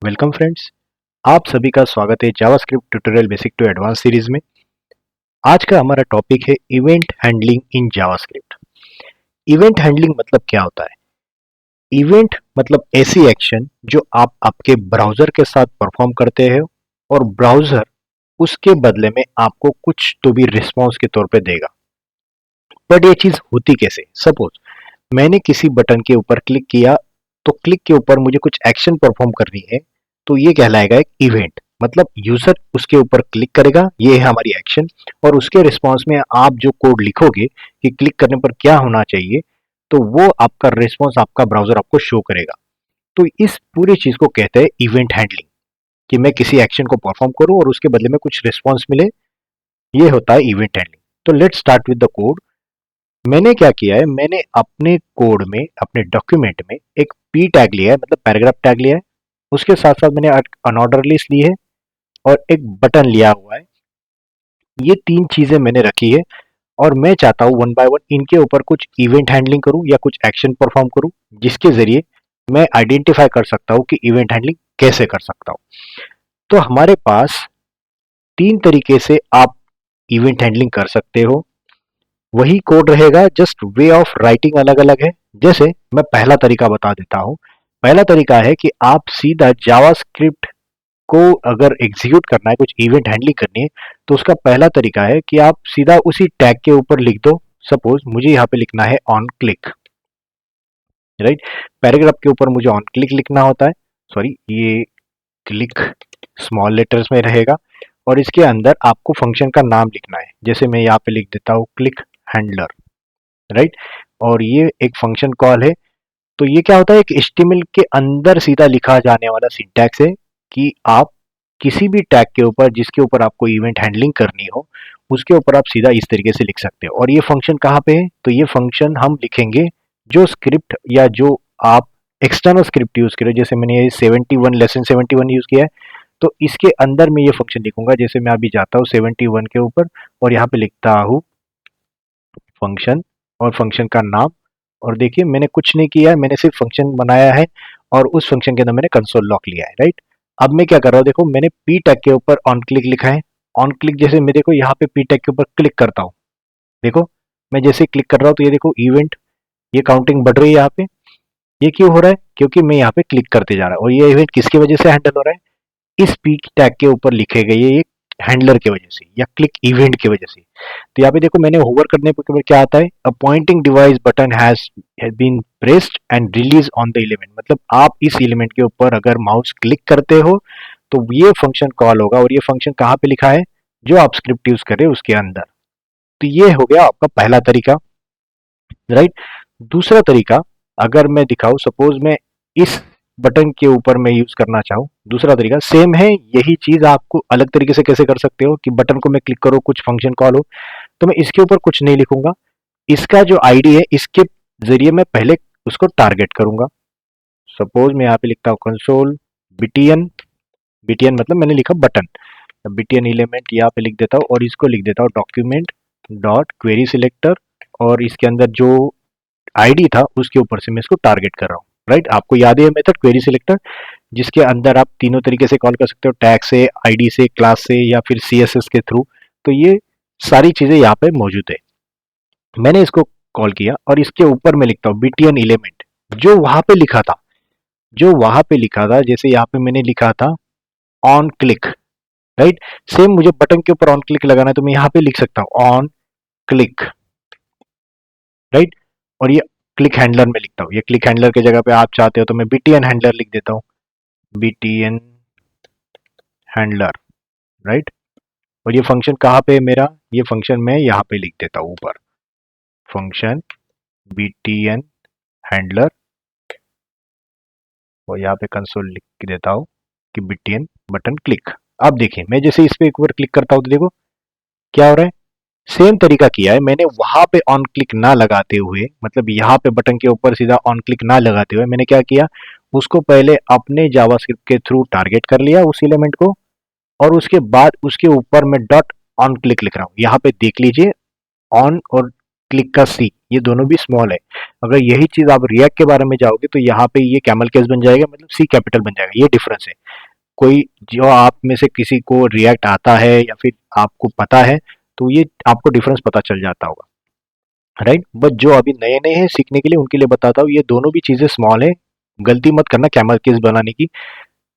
Welcome friends. आप सभी का स्वागत है JavaScript tutorial basic to advance series में। आज का हमारा टॉपिक है event handling in JavaScript. Event handling मतलब क्या होता है? इवेंट मतलब ऐसी एक्शन जो आप आपके ब्राउजर के साथ परफॉर्म करते हो और ब्राउजर उसके बदले में आपको कुछ तो भी रिस्पॉन्स के तौर पे देगा। बट ये चीज होती कैसे? सपोज मैंने किसी बटन के ऊपर क्लिक किया, तो क्लिक के ऊपर मुझे कुछ एक्शन परफॉर्म करनी है, तो ये कहलाएगा एक इवेंट। मतलब यूजर उसके ऊपर क्लिक करेगा, ये है हमारी एक्शन, और उसके रिस्पॉन्स में आप जो कोड लिखोगे कि क्लिक करने पर क्या होना चाहिए, तो वो आपका रिस्पॉन्स आपका ब्राउजर आपको शो करेगा। तो इस पूरी चीज को कहते हैं इवेंट हैंडलिंग, कि मैं किसी एक्शन को परफॉर्म करूं और उसके बदले में कुछ रिस्पॉन्स मिले। ये होता है इवेंट हैंडलिंग। तो let's start with the code. मैंने क्या किया है, मैंने अपने कोड में, अपने डॉक्यूमेंट में एक पी टैग लिया है, मतलब पैराग्राफ टैग लिया है। उसके साथ साथ मैंने अनऑर्डर लिस्ट ली है और एक बटन लिया हुआ है। ये तीन चीजें मैंने रखी है और मैं चाहता हूँ वन बाय वन इनके ऊपर कुछ इवेंट हैंडलिंग करूँ या कुछ एक्शन परफॉर्म करूँ, जिसके जरिए मैं आइडेंटिफाई कर सकता हूँ कि इवेंट हैंडलिंग कैसे कर सकता हूँ। तो हमारे पास तीन तरीके से आप इवेंट हैंडलिंग कर सकते हो। वही कोड रहेगा, जस्ट वे ऑफ राइटिंग अलग अलग है। जैसे मैं पहला तरीका बता देता हूं। पहला तरीका है कि आप सीधा जावास्क्रिप्ट को अगर एग्जीक्यूट करना है, कुछ इवेंट हैंडलिंग करनी है, तो उसका पहला तरीका है कि आप सीधा उसी टैग के ऊपर लिख दो। सपोज मुझे यहाँ पे लिखना है ऑन क्लिक, राइट। पैराग्राफ के ऊपर मुझे ऑन क्लिक लिखना होता है। सॉरी, ये क्लिक स्मॉल लेटर्स में रहेगा और इसके अंदर आपको फंक्शन का नाम लिखना है। जैसे मैं यहाँ पे लिख देता हूँ क्लिक हैंडलर, राइट। और ये एक फंक्शन कॉल है। तो ये क्या होता है, एक एचटीएमएल के अंदर सीधा लिखा जाने वाला सिंटैक्स है कि आप किसी भी टैग के ऊपर जिसके ऊपर आपको इवेंट हैंडलिंग करनी हो, उसके ऊपर आप सीधा इस तरीके से लिख सकते हो। और ये फंक्शन कहाँ पे है? तो ये फंक्शन हम लिखेंगे जो स्क्रिप्ट या जो आप एक्सटर्नल स्क्रिप्ट यूज करें। जैसे मैंने ये 71 लेसन 71 यूज किया है, तो इसके अंदर मैं ये फंक्शन लिखूंगा। जैसे मैं अभी जाता हूँ 71 के ऊपर और यहाँ पे लिखता हूँ फंक्शन और फंक्शन का नाम। और देखिए मैंने कुछ नहीं किया है, मैंने सिर्फ फंक्शन बनाया है और उस फंक्शन के अंदर मैंने कंसोल लॉक लिया है, राइट। अब मैं क्या कर रहा हूँ, देखो मैंने पी टैग के ऊपर ऑन क्लिक लिखा है। ऑन क्लिक जैसे मैं देखो यहाँ पे पी टैग के ऊपर क्लिक करता हूँ, देखो मैं जैसे क्लिक कर रहा हूँ तो ये देखो इवेंट, ये काउंटिंग बढ़ रही है यहाँ पे। ये क्यों हो रहा है? क्योंकि मैं यहाँ पे क्लिक करते जा रहा हूँ। और ये इवेंट किसकी वजह से हैंडल हो रहा है? इस पी टैग के ऊपर लिखे गए ये हैंडलर की वजह से या क्लिक इवेंट की वजह से। तो यहाँ पे देखो मैंने होवर करने पर क्या आता है, a pointing device button has been pressed and release on the element. मतलब आप इस एलिमेंट के ऊपर अगर माउस क्लिक करते हो तो ये फंक्शन कॉल होगा। और ये फंक्शन कहाँ पे लिखा है? जो आप स्क्रिप्ट यूज कर रहे हो उसके अंदर। तो ये हो गया आपका पहला तरीका, राइट। दूसरा तरीका अगर मैं दिखाऊं, सपोज मैं इस बटन के ऊपर मैं यूज करना चाहूँ, दूसरा तरीका सेम है। यही चीज आपको अलग तरीके से कैसे कर सकते हो कि बटन को मैं क्लिक करूँ, कुछ फंक्शन कॉल हो, तो मैं इसके ऊपर कुछ नहीं लिखूंगा। इसका जो आईडी है इसके जरिए मैं पहले उसको टारगेट करूंगा। सपोज मैं यहाँ पे लिखता हूँ कंसोल बीटीएन। बीटीएन मतलब मैंने लिखा बटन, बीटीएन एलिमेंट यहाँ पे लिख देता हूँ और इसको लिख देता हूँ डॉक्यूमेंट डॉट क्वेरी सिलेक्टर। और इसके अंदर जो आईडी था उसके ऊपर से मैं इसको टारगेट कर रहा हूँ, राइट। आपको याद है मेथड क्वेरी सिलेक्टर, जिसके अंदर आप तीनों तरीके से कॉल कर सकते हो, टैग से, आईडी से, क्लास से या फिर सीएसएस के थ्रू। तो ये सारी चीजें यहाँ पे मौजूद है। मैंने इसको कॉल किया और इसके ऊपर मैं लिखता हूँ बीटीएन एलिमेंट, जो वहां पे लिखा था, जो वहां पे लिखा था। जैसे यहाँ पे मैंने लिखा था ऑन क्लिक, राइट। सेम मुझे बटन के ऊपर ऑन क्लिक लगाना है तो मैं यहाँ पे लिख सकता हूँ ऑन क्लिक, राइट। और ये क्लिक हैंडलर में लिखता हूँ। ये क्लिक हैंडलर की जगह पे आप चाहते हो तो मैं बीटीएन हैंडलर लिख देता हूँ, बीटीएन हैंडलर, राइट। और ये फंक्शन कहाँ पे है मेरा? ये फंक्शन मैं यहाँ पे लिख देता हूँ ऊपर, फंक्शन बीटीएन हैंडलर। और यहाँ पे कंसोल लिख देता हूँ कि बीटीएन बटन क्लिक। अब देखिए मैं जैसे इस पे एक बार क्लिक करता हूँ तो देखो क्या हो रहा है। सेम तरीका किया है मैंने, वहां पे ऑन क्लिक ना लगाते हुए, मतलब यहाँ पे बटन के ऊपर सीधा ऑन क्लिक ना लगाते हुए मैंने क्या किया, उसको पहले अपने जावास्क्रिप्ट के थ्रू टारगेट कर लिया उस एलिमेंट को। और उसके बाद उसके ऊपर मैं डॉट ऑन क्लिक लिख रहा हूँ। यहाँ पे देख लीजिए ऑन और क्लिक का सी, ये दोनों भी स्मॉल है। अगर यही चीज आप रिएक्ट के बारे में जाओगे तो यहाँ पे ये कैमल केस बन जाएगा, मतलब सी कैपिटल बन जाएगा। ये डिफरेंस है। कोई जो आप में से किसी को रिएक्ट आता है या फिर आपको पता है तो ये आपको डिफरेंस पता चल जाता होगा, राइट। बट जो अभी नए नए हैं सीखने के लिए, उनके लिए बताता हूँ, ये दोनों भी चीजें स्मॉल है। गलती मत करना कैमल केस बनाने की।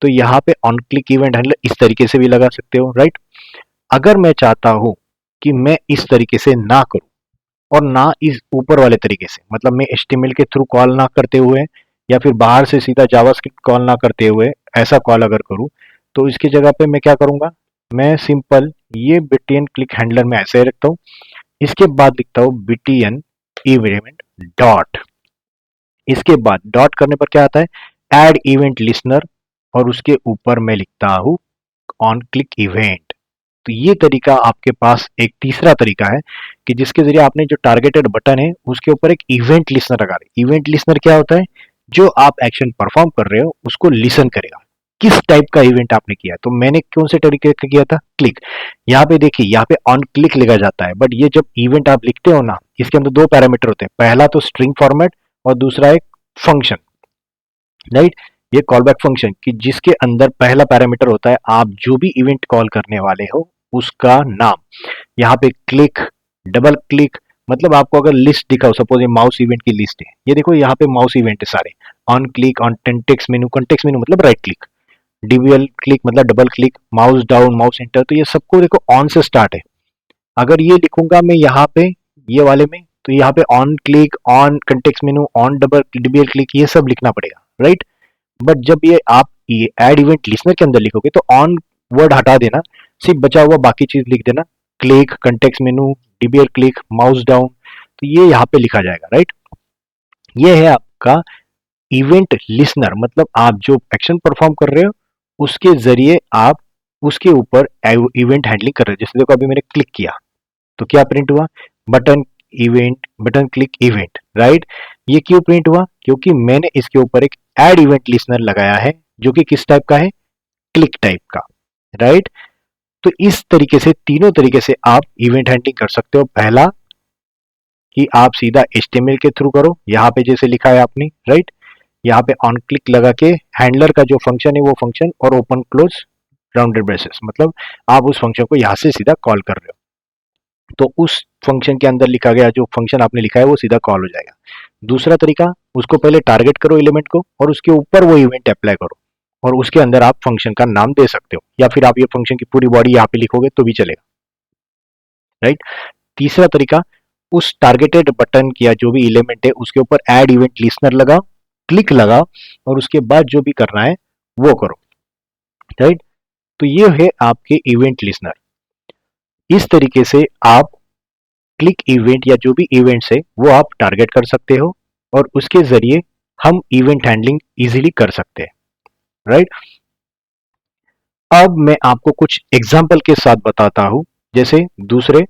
तो यहाँ पे ऑन क्लिक इवेंट हैंडलर इस तरीके से भी लगा सकते हो, राइट। अगर मैं चाहता हूँ कि मैं इस तरीके से ना करूँ और ना इस ऊपर वाले तरीके से, मतलब मैं HTML के थ्रू कॉल ना करते हुए या फिर बाहर से सीधा जावास्क्रिप्ट कॉल ना करते हुए ऐसा कॉल अगर करूँ, तो इसकी जगह पे मैं क्या करूंगा, मैं सिंपल ये btn क्लिक हैंडलर में ऐसे रखता हूँ। इसके बाद लिखता हूँ btn इवेंट डॉट, इसके बाद डॉट करने पर क्या आता है, ऐड इवेंट लिसनर, और उसके ऊपर मैं लिखता हूँ ऑन क्लिक इवेंट। तो ये तरीका आपके पास एक तीसरा तरीका है कि जिसके जरिए आपने जो टारगेटेड बटन है उसके ऊपर एक इवेंट लिसनर लगा रहे। इवेंट लिसनर क्या होता है, जो आप एक्शन परफॉर्म कर रहे हो उसको लिसन करेगा, किस टाइप का इवेंट आपने किया। तो मैंने कौन से तरीके का किया था, क्लिक। यहाँ पे देखिए, यहाँ पे ऑन क्लिक लिखा जाता है, बट ये जब इवेंट आप लिखते हो ना, इसके अंदर दो पैरामीटर होते हैं, पहला तो स्ट्रिंग फॉर्मेट और दूसरा एक फंक्शन, राइट। ये कॉल बैक फंक्शन कि जिसके अंदर पहला पैरामीटर होता है आप जो भी इवेंट कॉल करने वाले हो उसका नाम। यहाँ पे क्लिक, डबल क्लिक, मतलब आपको अगर लिस्ट दिखा हो, सपोज ये माउस इवेंट की लिस्ट है, ये देखो यहाँ पे माउस इवेंट है सारे। ऑन क्लिक, ऑन टेक्स्ट मेनू मतलब राइट क्लिक, डीबीएल क्लिक मतलब double click, mouse down, mouse enter, तो ये सबको देखो ऑन से स्टार्ट है। अगर ये लिखूंगा मैं यहाँ पे ये वाले में, तो यहाँ पे on click, on context menu, on double DBL click, ये सब लिखना पड़ेगा, राइट। बट जब ये आप ये ऐड इवेंट लिसनर के अंदर लिखोगे तो ऑन वर्ड हटा देना, सिर्फ बचा हुआ बाकी चीज लिख देना, क्लिक, कंटेक्स्ट मेनू, डीबीएल क्लिक, माउस डाउन, तो ये यहाँ पे लिखा जाएगा, राइट। ये है आपका इवेंट लिसनर, मतलब आप जो एक्शन परफॉर्म कर रहे हो उसके जरिए आप उसके ऊपर इवेंट हैंडलिंग कर रहे हो। जैसे देखो अभी मैंने क्लिक किया तो क्या प्रिंट हुआ, button event, button click event, right. ये क्यों प्रिंट हुआ, क्योंकि मैंने इसके ऊपर एक ऐड इवेंट लिसनर लगाया है जो कि किस टाइप का है, क्लिक टाइप का, राइट। तो इस तरीके से तीनों तरीके से आप इवेंट हैंडलिंग कर सकते हो। पहला कि आप सीधा HTML के थ्रू करो, यहाँ पे जैसे लिखा है आपने, राइट। यहाँ पे ऑन क्लिक लगा के हैंडलर का जो फंक्शन है वो फंक्शन, और ओपन क्लोज राउंडेड ब्रेसेस, मतलब आप उस फंक्शन को यहाँ से सीधा कॉल कर रहे हो, तो उस फंक्शन के अंदर लिखा गया जो फंक्शन आपने लिखा है वो सीधा कॉल हो जाएगा। दूसरा तरीका, उसको पहले टारगेट करो एलिमेंट को और उसके ऊपर वो इवेंट अप्लाई करो, और उसके अंदर आप फंक्शन का नाम दे सकते हो, या फिर आप ये फंक्शन की पूरी बॉडी यहाँ पे लिखोगे तो भी चलेगा, राइट। तीसरा तरीका, उस टारगेटेड बटन किया जो भी एलिमेंट है उसके ऊपर ऐड इवेंट लिसनर लगा, क्लिक लगा, और उसके बाद जो भी करना है वो करो, राइट। तो ये है आपके इवेंट लिसनर। इस तरीके से आप क्लिक इवेंट या जो भी इवेंट्स है वो आप टारगेट कर सकते हो, और उसके जरिए हम इवेंट हैंडलिंग इजीली कर सकते हैं, राइट। अब मैं आपको कुछ एग्जांपल के साथ बताता हूं। जैसे दूसरे,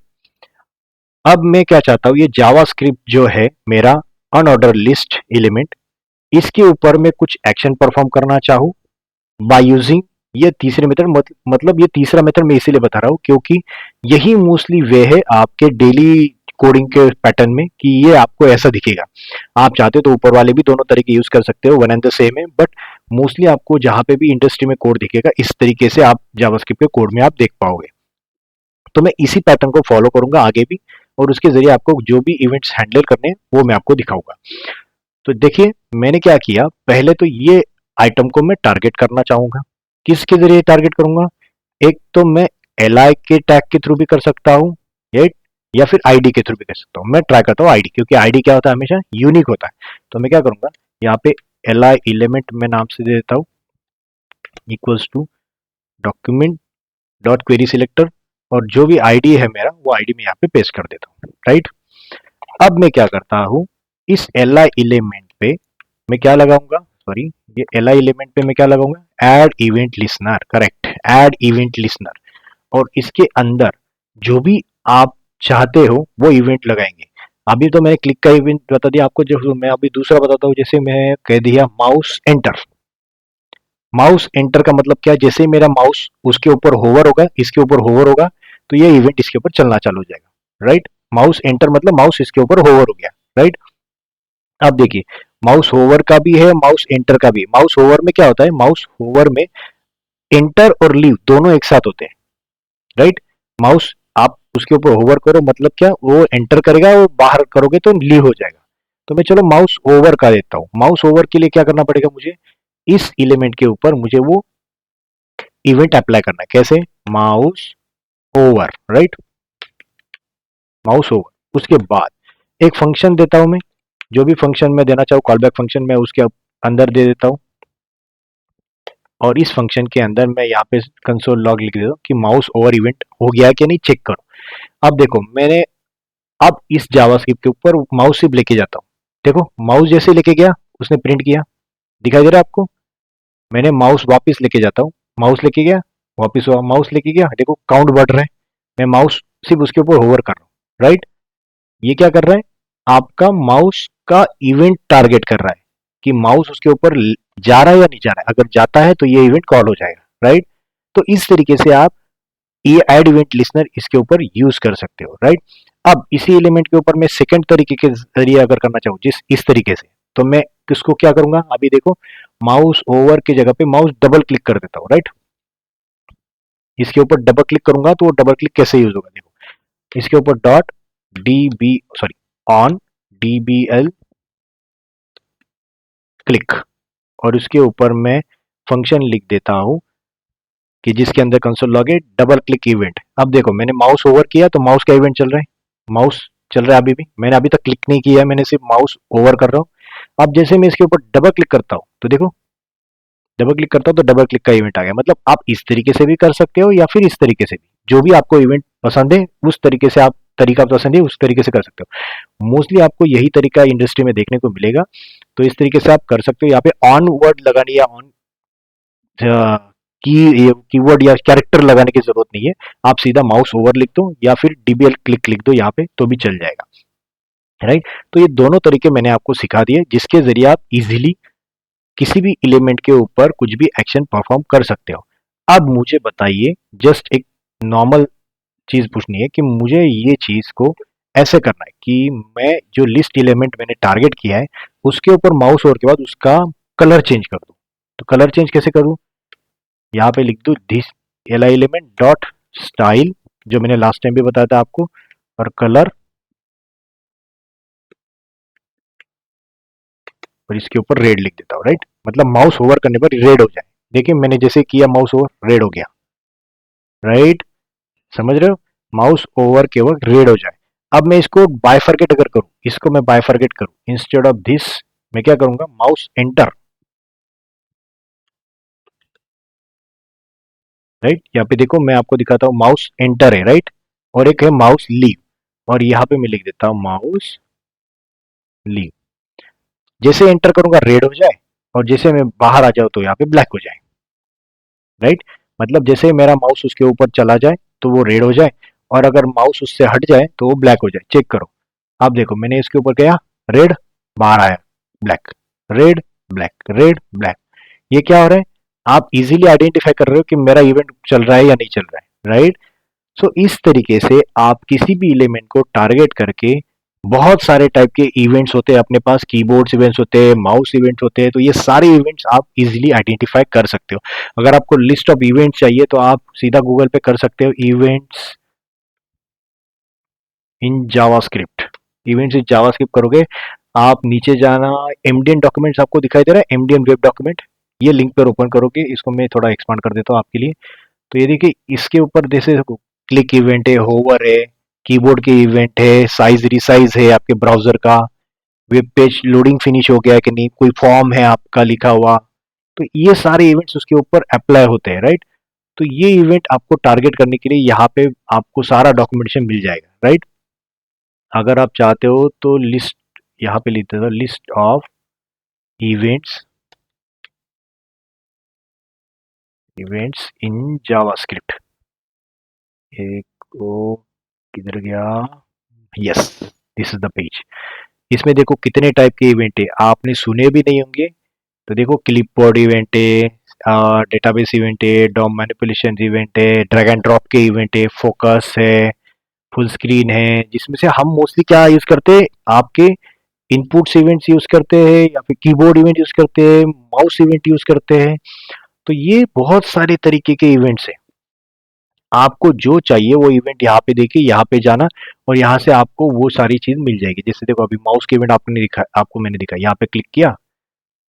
अब मैं क्या चाहता हूं, ये जावास्क्रिप्ट जो है मेरा अनऑर्डर लिस्ट एलिमेंट, इसके ऊपर मैं कुछ एक्शन परफॉर्म करना चाहूँ बाय यूजिंग ये तीसरे मेथड, मतलब ये तीसरा मेथड मैं इसीलिए बता रहा हूँ क्योंकि यही मोस्टली वे है आपके डेली कोडिंग के पैटर्न में कि ये आपको ऐसा दिखेगा। आप चाहते हो तो ऊपर वाले भी दोनों तरीके यूज कर सकते हो, वन एंड द सेम है, बट मोस्टली आपको जहां पे भी इंडस्ट्री में कोड दिखेगा इस तरीके से आप जावास्क्रिप्ट के कोड में आप देख पाओगे। तो मैं इसी पैटर्न को फॉलो करूंगा आगे भी, और उसके जरिए आपको जो भी इवेंट्स हैंडल करने हैं वो मैं आपको दिखाऊंगा। तो देखिए मैंने क्या किया, पहले तो ये आइटम को मैं टारगेट करना चाहूंगा। किसके जरिए टारगेट करूंगा, एक तो मैं एल के टैग के थ्रू भी कर सकता हूँ, राइट, या फिर आईडी के थ्रू भी कर सकता हूँ। मैं ट्राई करता हूँ आईडी, क्योंकि आईडी क्या होता है, हमेशा यूनिक होता है। तो मैं क्या करूंगा, यहाँ पे एल आई एलिमेंट मैं नाम से दे देता हूँ, equals to document dot query selector, और जो भी आईडी है मेरा वो आईडी मैं यहाँ पे पेस्ट कर देता हूँ, राइट। अब मैं क्या करता हूँ, इस एल आई एलिमेंट पे मैं क्या लगाऊंगा, सॉरी, ये एल आई एलिमेंट पे मैं क्या लगाऊंगा, add event listener, correct, add event listener, और इसके अंदर जो भी आप चाहते हो वो इवेंट लगाएंगे। अभी तो मैंने क्लिक का इवेंट बता दिया आपको, जो मैं अभी दूसरा बताता हूँ। जैसे मैं कह दिया माउस एंटर, माउस एंटर का मतलब क्या है, जैसे ही मेरा माउस उसके ऊपर होवर होगा, इसके ऊपर होवर होगा, तो ये इवेंट इसके ऊपर चलना चालू हो जाएगा, राइट। माउस एंटर मतलब माउस इसके ऊपर होवर हो गया, राइट। अब देखिए, माउस होवर का भी है, माउस एंटर का भी। माउस होवर में क्या होता है, माउस होवर में एंटर और लीव दोनों एक साथ होते हैं, राइट। माउस आप उसके ऊपर होवर करो मतलब क्या, वो एंटर करेगा, वो बाहर करोगे तो लीव हो जाएगा। तो मैं चलो माउस ओवर का देता हूँ। माउस ओवर के लिए क्या करना पड़ेगा मुझे, इस एलिमेंट के ऊपर मुझे वो इवेंट अप्लाई करना है। कैसे, mouse over, right, mouse over. उसके बाद एक फंक्शन देता हूं मैं, जो भी फंक्शन मैं देना चाहूँ, कॉल बैक फंक्शन मैं उसके अंदर दे देता हूँ। और इस फंक्शन के अंदर मैं यहाँ पे कंसोल लॉग लिख देता हूँ कि माउस ओवर इवेंट हो गया है कि नहीं, चेक करो। अब देखो मैंने, अब इस जावास्क्रिप्ट के ऊपर माउस सिर्फ लेके जाता हूँ। देखो माउस जैसे लेके गया, उसने प्रिंट किया, दिखाई दे रहा है आपको। मैंने माउस वापस लेके जाता हूँ, माउस लेके गया, वापस माउस लेके गया, देखो काउंट बढ़ रहा है। मैं माउस सिर्फ उसके ऊपर होवर कर रहा हूँ, राइट। ये क्या कर रहा है, आपका माउस का इवेंट टारगेट कर रहा है कि माउस उसके ऊपर जा रहा है या नहीं जा रहा है। अगर जाता है तो ये इवेंट कॉल हो जाएगा, राइट। तो इस तरीके से आप ये ऐड इवेंट लिस्नर इसके ऊपर यूज कर सकते हो, राइट। अब इसी एलिमेंट के ऊपर मैं सेकंड तरीके के जरिए अगर करना चाहूँ, जिस इस तरीके से, तो मैं किसको क्या करूंगा, अभी देखो माउस ओवर की जगह पे माउस डबल क्लिक कर देता हूँ, राइट। इसके ऊपर डबल क्लिक करूंगा तो वो डबल क्लिक कैसे यूज होगा, देखो इसके ऊपर dot D B sorry on dbl click, और उसके ऊपर मैं फंक्शन लिख देता हूं कि जिसके अंदर कंसोल लॉग है डबल क्लिक इवेंट। अब देखो मैंने माउस ओवर किया तो माउस का इवेंट चल रहा है, माउस चल रहा है अभी भी, मैंने अभी तक क्लिक नहीं किया है, मैंने सिर्फ माउस ओवर कर रहा हूं। अब जैसे मैं इसके ऊपर डबल क्लिक करता हूं तो देखो, डबल क्लिक करता हूं तो डबल क्लिक का इवेंट आ गया। मतलब आप इस तरीके से भी कर सकते हो या फिर इस तरीके से भी, जो भी आपको इवेंट पसंद है उस तरीके से आप, तरीका पसंद है उस तरीके से कर सकते हो। मोस्टली आपको यही तरीका इंडस्ट्री में देखने को मिलेगा। तो इस तरीके से आप कर सकते हो। यहाँ पे ऑन वर्ड लगाने या ऑन की कीवर्ड या कैरेक्टर लगाने की जरूरत नहीं है। आप सीधा माउस ओवर लिख दो या फिर डीबीएल क्लिक लिख दो यहाँ पे, तो भी चल जाएगा, राइट। तो ये दोनों तरीके मैंने आपको सिखा दिए जिसके जरिए आप इजीली किसी भी एलिमेंट के ऊपर कुछ भी एक्शन परफॉर्म कर सकते हो। अब मुझे बताइए, जस्ट एक नॉर्मल चीज पूछनी है कि मुझे ये चीज को ऐसे करना है कि मैं जो लिस्ट एलिमेंट मैंने टारगेट किया है उसके ऊपर माउस ओवर के बाद उसका कलर चेंज कर दूं। तो कलर चेंज कैसे करूं, यहाँ पे लिख दो this L element dot style, जो मैंने लास्ट टाइम भी बताया था आपको, और कलर, और इसके ऊपर रेड लिख देता हूँ, राइट। मतलब माउस ओवर करने पर रेड हो जाए। देखिए मैंने जैसे किया माउस ओवर रेड हो गया, राइट, समझ रहे हो, माउस ओवर के वक्त रेड हो जाए। अब मैं इसको बायफरकेट अगर करूं, इसको मैं बायफरकेट करूं, इंस्टेड ऑफ दिस मैं क्या करूंगा, माउस एंटर, राइट। यहाँ पे देखो मैं आपको दिखाता हूँ, माउस एंटर है, राइट, और एक है माउस लीव, और यहाँ पे मैं लिख देता हूँ माउस लीव। जैसे एंटर करूंगा रेड हो जाए, और जैसे मैं बाहर आ जाऊं तो यहाँ पे ब्लैक हो जाए, राइट। मतलब जैसे मेरा माउस उसके ऊपर चला जाए तो वो रेड हो जाए, और अगर माउस उससे हट जाए तो वो ब्लैक हो जाए। चेक करो, आप देखो मैंने इसके ऊपर किया रेड, बाहर आया black, red black, red black. ये क्या हो रहा है, आप इजीली आइडेंटिफाई कर रहे हो कि मेरा इवेंट चल रहा है या नहीं चल रहा है, राइट। सो इस तरीके से आप किसी भी एलिमेंट को टारगेट करके, बहुत सारे टाइप के इवेंट्स होते हैं अपने पास, कीबोर्ड्स इवेंट्स होते हैं, माउस इवेंट्स होते हैं, तो ये सारे इवेंट्स आप इजीली आइडेंटिफाई कर सकते हो। अगर आपको लिस्ट ऑफ इवेंट्स चाहिए तो आप सीधा गूगल पे कर सकते हो events in JavaScript. Events in JavaScript करोगे, आप नीचे जाना, एमडीएन डॉक्यूमेंट्स आपको दिखाई दे रहा है, एमडीएन वेब डॉक्यूमेंट, ये लिंक पर ओपन करोगे, इसको मैं थोड़ा एक्सपांड कर देता हूँ आपके लिए। तो ये देखिए इसके ऊपर जैसे क्लिक इवेंट है, होवर है, कीबोर्ड के इवेंट है, साइज रिसाइज है आपके ब्राउजर का, वेब पेज लोडिंग फिनिश हो गया है कि नहीं, कोई फॉर्म है आपका लिखा हुआ, तो ये सारे इवेंट्स उसके ऊपर अप्लाई होते हैं, राइट। तो ये इवेंट आपको टारगेट करने के लिए यहाँ पे आपको सारा डॉक्यूमेंटेशन मिल जाएगा, राइट। अगर आप चाहते हो तो लिस्ट, यहाँ पे लिख देता list of events, events in JavaScript, एक वो किधर गया, yes, this is the page. इसमें देखो कितने टाइप के इवेंट है, आपने सुने भी नहीं होंगे। तो देखो क्लिपबोर्ड इवेंट है, डेटाबेस इवेंट है, डॉम मैनिपुलेशन इवेंट है, ड्रैग एंड ड्रॉप के इवेंट है, फोकस है, फुल स्क्रीन है, जिसमें से हम मोस्टली क्या यूज करते हैं, आपके इनपुट्स इवेंट्स यूज करते हैं या फिर कीबोर्ड इवेंट यूज करते हैं, माउस इवेंट यूज करते हैं। तो ये बहुत सारे तरीके के इवेंट्स हैं। आपको जो चाहिए वो इवेंट यहाँ पे देखिए, यहाँ पे जाना और यहाँ से आपको वो सारी चीज मिल जाएगी। जैसे देखो अभी माउस के इवेंट आपने दिखा, आपको मैंने दिखा, यहाँ पे क्लिक किया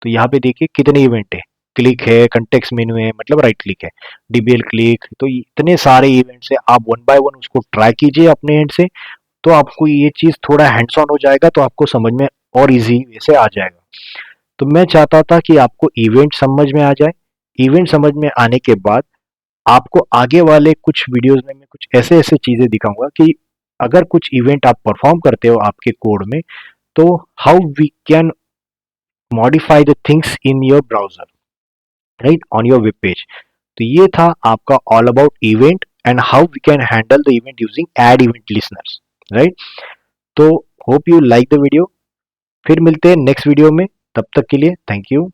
तो यहाँ पे देखिए कितने इवेंट है। क्लिक है, कंटेक्स्ट मेनू है, मतलब राइट क्लिक है, डीबीएल क्लिक, तो इतने सारे इवेंट्स है। आप वन बाय वन उसको ट्राई कीजिए अपने एंड से, तो आपको ये चीज थोड़ा हैंड्स ऑन हो जाएगा, तो आपको समझ में और इजी वैसे आ जाएगा। तो मैं चाहता था कि आपको इवेंट समझ में आ जाए। इवेंट समझ में आने के बाद आपको आगे वाले कुछ वीडियोस में मैं कुछ ऐसे ऐसे चीजें दिखाऊंगा कि अगर कुछ इवेंट आप परफॉर्म करते हो आपके कोड में, तो how we can modify the things in your browser, right, on your web page. तो ये था आपका all about event and how we can handle the event using add event listeners, right. तो hope you like the video. फिर मिलते हैं next video में, तब तक के लिए थैंक यू।